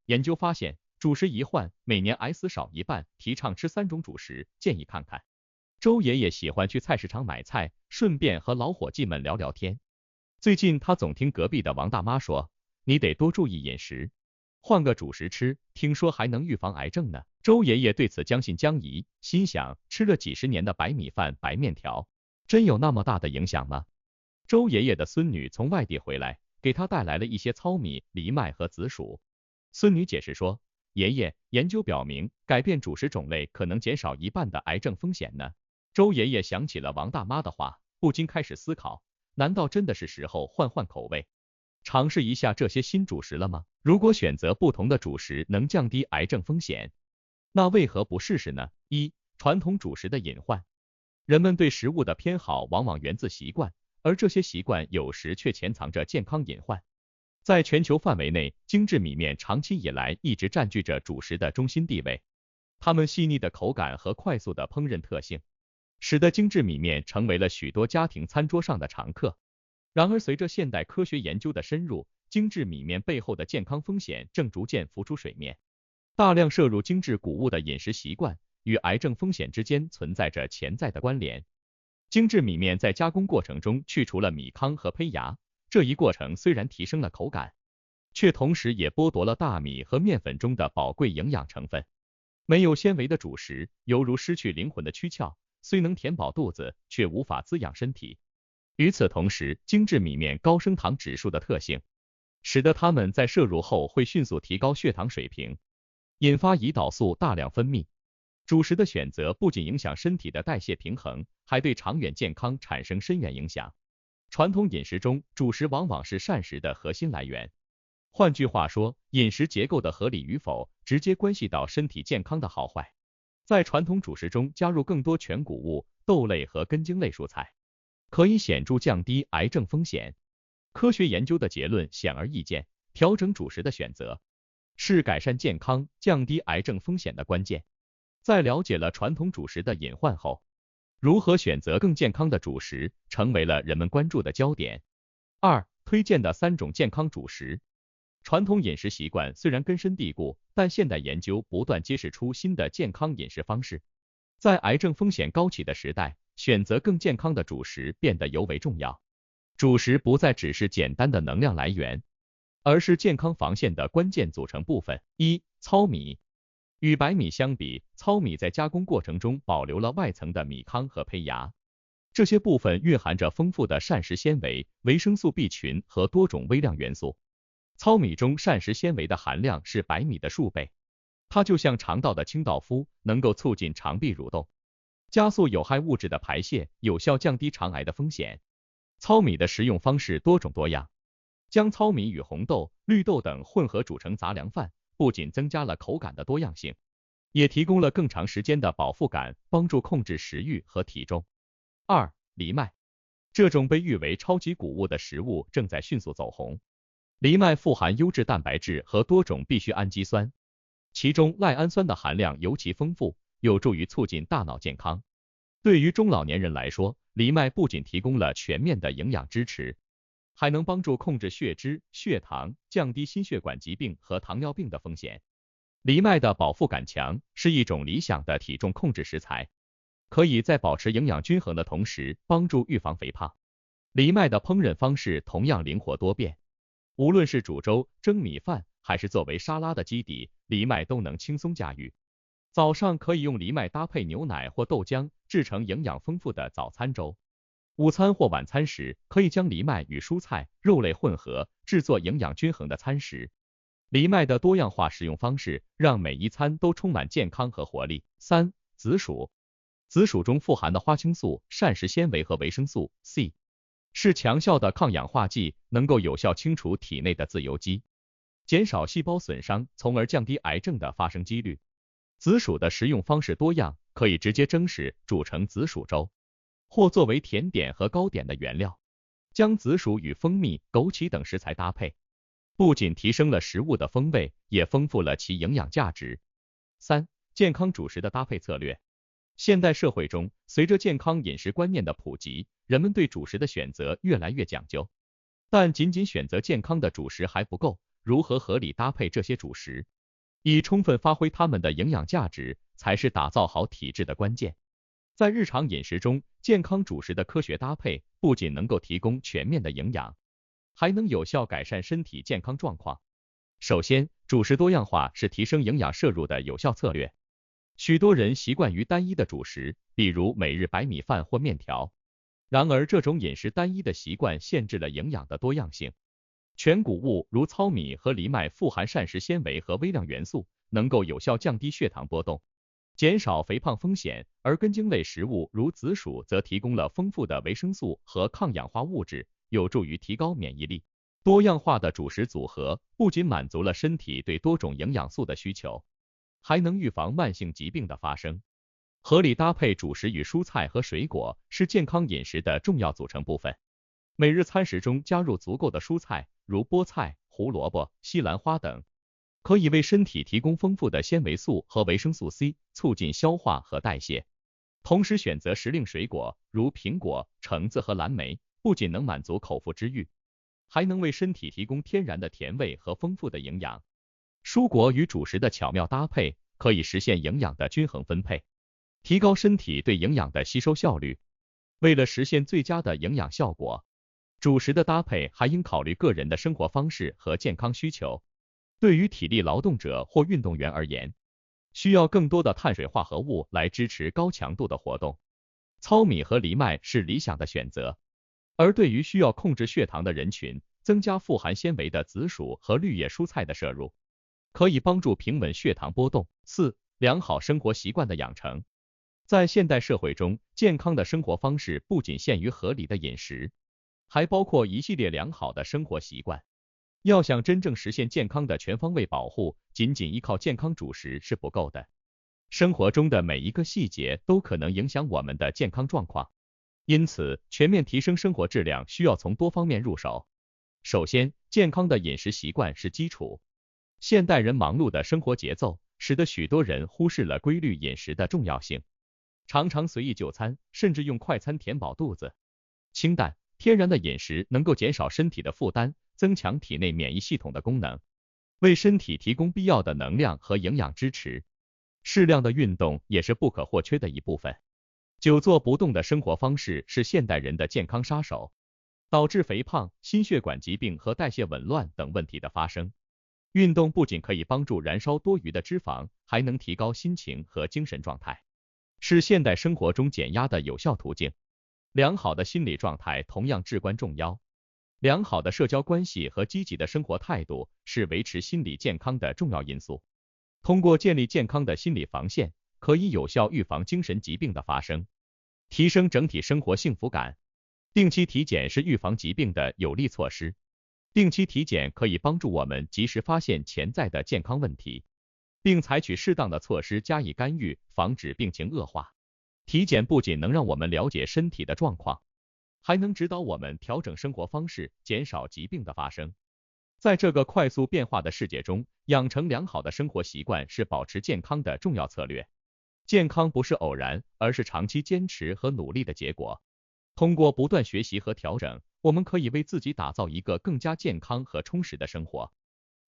研究发现，主食一换，每年癌死少一半。提倡吃3种主食，建议看看。周爷爷喜欢去菜市场买菜，顺便和老伙计们聊聊天。最近他总听隔壁的王大妈说，你得多注意饮食，换个主食吃，听说还能预防癌症呢。周爷爷对此将信将疑，心想吃了几十年的白米饭、白面条，真有那么大的影响吗？周爷爷的孙女从外地回来，给他带来了一些糙米、藜麦和紫薯。孙女解释说，爷爷，研究表明，改变主食种类可能减少1半的癌症风险呢。周爷爷想起了王大妈的话，不禁开始思考，难道真的是时候换换口味，尝试一下这些新主食了吗？如果选择不同的主食能降低癌症风险，那为何不试试呢？传统主食的隐患。人们对食物的偏好往往源自习惯，而这些习惯有时却潜藏着健康隐患。在全球范围内，精致米面长期以来一直占据着主食的中心地位。它们细腻的口感和快速的烹饪特性，使得精致米面成为了许多家庭餐桌上的常客。然而，随着现代科学研究的深入，精致米面背后的健康风险正逐渐浮出水面。大量摄入精致谷物的饮食习惯与癌症风险之间存在着潜在的关联。精致米面在加工过程中去除了米糠和胚芽，这一过程虽然提升了口感，却同时也剥夺了大米和面粉中的宝贵营养成分。没有纤维的主食犹如失去灵魂的躯壳，虽能填饱肚子，却无法滋养身体。与此同时，精致米面高升糖指数的特性，使得它们在摄入后会迅速提高血糖水平，引发胰岛素大量分泌。主食的选择不仅影响身体的代谢平衡，还对长远健康产生深远影响。传统饮食中，主食往往是膳食的核心来源。换句话说，饮食结构的合理与否，直接关系到身体健康的好坏。在传统主食中加入更多全谷物、豆类和根茎类蔬菜，可以显著降低癌症风险。科学研究的结论显而易见，调整主食的选择是改善健康、降低癌症风险的关键。在了解了传统主食的隐患后，如何选择更健康的主食成为了人们关注的焦点。推荐的3种健康主食。传统饮食习惯虽然根深蒂固，但现代研究不断揭示出新的健康饮食方式。在癌症风险高企的时代，选择更健康的主食变得尤为重要。主食不再只是简单的能量来源，而是健康防线的关键组成部分。糙米。与白米相比，糙米在加工过程中保留了外层的米糠和胚芽，这些部分蕴含着丰富的膳食纤维、维生素 B 群和多种微量元素。糙米中膳食纤维的含量是白米的数倍，它就像肠道的清道夫，能够促进肠壁蠕动，加速有害物质的排泄，有效降低肠癌的风险。糙米的食用方式多种多样，将糙米与红豆、绿豆等混合煮成杂粮饭，不仅增加了口感的多样性，也提供了更长时间的饱腹感，帮助控制食欲和体重。藜麦。这种被誉为超级谷物的食物正在迅速走红。藜麦富含优质蛋白质和多种必需氨基酸，其中赖氨酸的含量尤其丰富，有助于促进大脑健康。对于中老年人来说，藜麦不仅提供了全面的营养支持，还能帮助控制血脂、血糖，降低心血管疾病和糖尿病的风险。藜麦的饱腹感强，是一种理想的体重控制食材，可以在保持营养均衡的同时，帮助预防肥胖。藜麦的烹饪方式同样灵活多变，无论是煮粥、蒸米饭，还是作为沙拉的基底，藜麦都能轻松驾驭。早上可以用藜麦搭配牛奶或豆浆，制成营养丰富的早餐粥。午餐或晚餐时，可以将藜麦与蔬菜、肉类混合，制作营养均衡的餐食。藜麦的多样化食用方式，让每一餐都充满健康和活力。紫薯。紫薯中富含的花青素、膳食纤维和维生素 C， 是强效的抗氧化剂，能够有效清除体内的自由基，减少细胞损伤，从而降低癌症的发生几率。紫薯的食用方式多样，可以直接蒸食、煮成紫薯粥，或作为甜点和糕点的原料。将紫薯与蜂蜜、枸杞等食材搭配，不仅提升了食物的风味，也丰富了其营养价值。健康主食的搭配策略。现代社会中，随着健康饮食观念的普及，人们对主食的选择越来越讲究。但仅仅选择健康的主食还不够，如何合理搭配这些主食，以充分发挥它们的营养价值，才是打造好体质的关键。在日常饮食中，健康主食的科学搭配，不仅能够提供全面的营养，还能有效改善身体健康状况。首先，主食多样化是提升营养摄入的有效策略。许多人习惯于单一的主食，比如每日白米饭或面条。然而，这种饮食单一的习惯限制了营养的多样性。全谷物如糙米和藜麦富含膳食纤维和微量元素，能够有效降低血糖波动，减少肥胖风险，而根茎类食物如紫薯则提供了丰富的维生素和抗氧化物质，有助于提高免疫力。多样化的主食组合不仅满足了身体对多种营养素的需求，还能预防慢性疾病的发生。合理搭配主食与蔬菜和水果是健康饮食的重要组成部分。每日餐食中加入足够的蔬菜，如菠菜、胡萝卜、西兰花等，可以为身体提供丰富的纤维素和维生素 C， 促进消化和代谢。同时选择时令水果，如苹果、橙子和蓝莓，不仅能满足口腹之欲，还能为身体提供天然的甜味和丰富的营养。蔬果与主食的巧妙搭配，可以实现营养的均衡分配，提高身体对营养的吸收效率。为了实现最佳的营养效果，主食的搭配还应考虑个人的生活方式和健康需求。对于体力劳动者或运动员而言，需要更多的碳水化合物来支持高强度的活动，糙米和藜麦是理想的选择。而对于需要控制血糖的人群，增加富含纤维的紫薯和绿叶蔬菜的摄入，可以帮助平稳血糖波动。4. 良好生活习惯的养成。在现代社会中，健康的生活方式不仅限于合理的饮食，还包括一系列良好的生活习惯。要想真正实现健康的全方位保护，仅仅依靠健康主食是不够的。生活中的每一个细节都可能影响我们的健康状况，因此，全面提升生活质量需要从多方面入手。首先，健康的饮食习惯是基础。现代人忙碌的生活节奏，使得许多人忽视了规律饮食的重要性，常常随意就餐，甚至用快餐填饱肚子。清淡、天然的饮食能够减少身体的负担，增强体内免疫系统的功能，为身体提供必要的能量和营养支持。适量的运动也是不可或缺的一部分。久坐不动的生活方式是现代人的健康杀手，导致肥胖、心血管疾病和代谢紊乱等问题的发生。运动不仅可以帮助燃烧多余的脂肪，还能提高心情和精神状态，是现代生活中减压的有效途径。良好的心理状态同样至关重要。良好的社交关系和积极的生活态度是维持心理健康的重要因素。通过建立健康的心理防线，可以有效预防精神疾病的发生，提升整体生活幸福感。定期体检是预防疾病的有力措施。定期体检可以帮助我们及时发现潜在的健康问题，并采取适当的措施加以干预，防止病情恶化。体检不仅能让我们了解身体的状况，还能指导我们调整生活方式，减少疾病的发生。在这个快速变化的世界中，养成良好的生活习惯是保持健康的重要策略。健康不是偶然，而是长期坚持和努力的结果。通过不断学习和调整，我们可以为自己打造一个更加健康和充实的生活。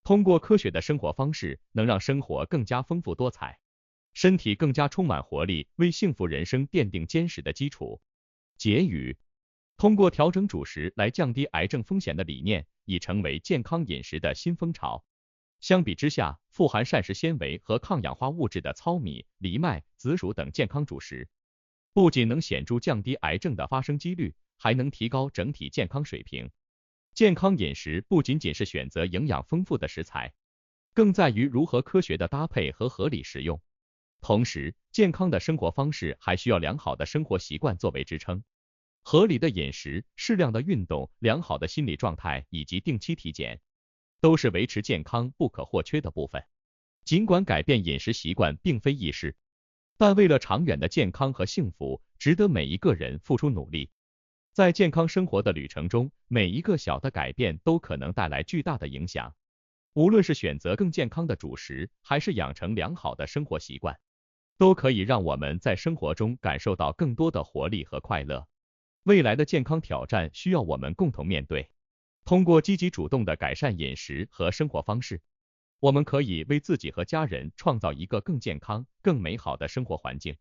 通过科学的生活方式，能让生活更加丰富多彩，身体更加充满活力，为幸福人生奠定坚实的基础。结语：通过调整主食来降低癌症风险的理念，已成为健康饮食的新风潮。相比之下，富含膳食纤维和抗氧化物质的糙米、藜麦、紫薯等健康主食，不仅能显著降低癌症的发生几率，还能提高整体健康水平。健康饮食不仅仅是选择营养丰富的食材，更在于如何科学的搭配和合理食用。同时，健康的生活方式还需要良好的生活习惯作为支撑。合理的饮食、适量的运动、良好的心理状态以及定期体检，都是维持健康不可或缺的部分。尽管改变饮食习惯并非易事，但为了长远的健康和幸福，值得每一个人付出努力。在健康生活的旅程中，每一个小的改变都可能带来巨大的影响。无论是选择更健康的主食，还是养成良好的生活习惯，都可以让我们在生活中感受到更多的活力和快乐。未来的健康挑战需要我们共同面对。通过积极主动的改善饮食和生活方式，我们可以为自己和家人创造一个更健康、更美好的生活环境。